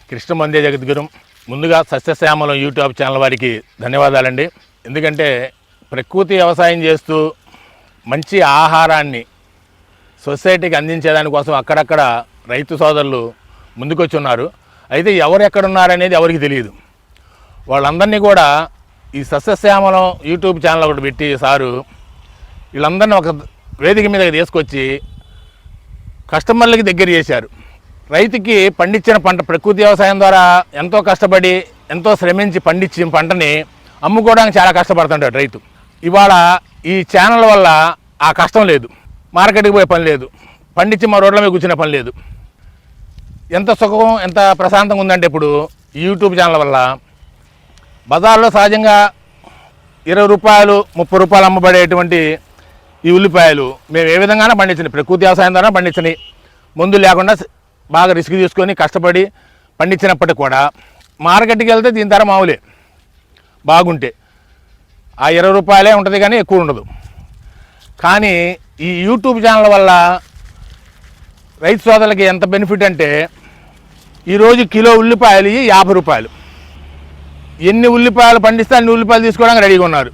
కృష్ణమందే జగద్గురు. ముందుగా సస్యశ్యామలం YouTube channel వారికి ధన్యవాదాలండి. ఎందుకంటే ప్రకృతి వ్యవసాయం చేస్తూ మంచి ఆహారాన్ని సొసైటీకి అందించేదానికోసం అక్కడక్కడ రైతు సోదరులు ముందుకొచ్చి ఉన్నారు. అయితే ఎవరు ఎక్కడున్నారనేది ఎవరికి తెలియదు. వాళ్ళందరినీ కూడా ఈ సస్యశ్యామలం యూట్యూబ్ ఛానల్ ఒకటి పెట్టి సారు వీళ్ళందరినీ ఒక వేదిక మీదకి తీసుకొచ్చి కస్టమర్లకి దగ్గర చేశారు. రైతుకి పండించిన పంట ప్రకృతి వ్యవసాయం ద్వారా ఎంతో కష్టపడి ఎంతో శ్రమించి పండించిన పంటని అమ్ముకోవడానికి చాలా కష్టపడుతుంటాడు రైతు. ఇవాళ ఈ ఛానల్ వల్ల ఆ కష్టం లేదు, మార్కెట్కి పోయే పని లేదు, పండించి మా రోడ్ల మీద కూర్చునే పని లేదు. ఎంత సుఖం ఎంత ప్రశాంతంగా ఉందంటే ఇప్పుడు యూట్యూబ్ ఛానల్ వల్ల బజార్లో సహజంగా 20 రూపాయలు 30 రూపాయలు అమ్మబడేటువంటి ఈ ఉల్లిపాయలు మేము ఏ విధంగానే పండించినాయి, ప్రకృతి వ్యవసాయం ద్వారా పండించినాయి. మందు లేకుండా బాగా రిస్క్ తీసుకొని కష్టపడి పండించినప్పటికి కూడా మార్కెట్కి వెళ్తే దీని ధర మామూలే బాగుంటే ఆ 20 రూపాయలే ఉంటుంది కానీ ఎక్కువ ఉండదు. కానీ ఈ యూట్యూబ్ ఛానల్ వల్ల రైతు సోదరులకి ఎంత బెనిఫిట్ అంటే ఈరోజు కిలో ఉల్లిపాయలు 50 రూపాయలు. ఎన్ని ఉల్లిపాయలు పండిస్తే అన్ని ఉల్లిపాయలు తీసుకోవడానికి రెడీగా ఉన్నారు.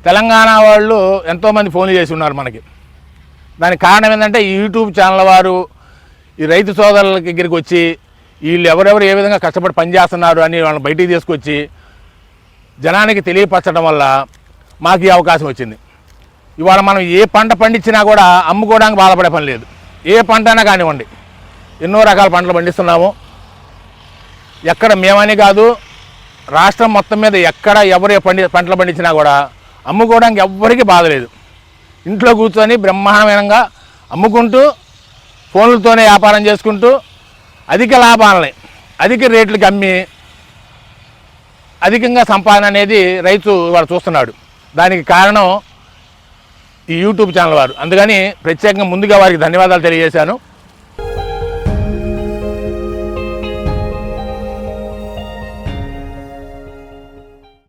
తెలంగాణ వాళ్ళు ఎంతోమంది ఫోన్లు చేసి ఉన్నారు మనకి. దానికి కారణం ఏంటంటే ఈ యూట్యూబ్ ఛానల్ వారు ఈ రైతు సోదరుల దగ్గరికి వచ్చి వీళ్ళు ఎవరెవరు ఏ విధంగా కష్టపడి పనిచేస్తున్నారు అని వాళ్ళని బయటికి తీసుకొచ్చి జనానికి తెలియపరచడం వల్ల మాకు ఈ అవకాశం వచ్చింది. ఇవాళ మనం ఏ పంట పండించినా కూడా అమ్ముకోవడానికి బాధపడే పని లేదు. ఏ పంట అయినా కానివ్వండి, ఎన్నో రకాల పంటలు పండిస్తున్నాము. ఎక్కడ మేమని కాదు, రాష్ట్రం మొత్తం మీద ఎక్కడ ఎవరు పంటలు పండించినా కూడా అమ్ముకోవడానికి ఎవ్వరికీ బాధ లేదు. ఇంట్లో కూర్చొని బ్రహ్మాండంగా అమ్ముకుంటూ ఫోన్లతోనే వ్యాపారం చేసుకుంటూ అధిక లాభాలని అధిక రేట్లకి అమ్మి అధికంగా సంపాదన అనేది రైతు వాడు చూస్తున్నాడు. దానికి కారణం ఈ యూట్యూబ్ ఛానల్ వారు. అందుకని ప్రత్యేకంగా ముందుగా వారికి ధన్యవాదాలు తెలియజేశాను.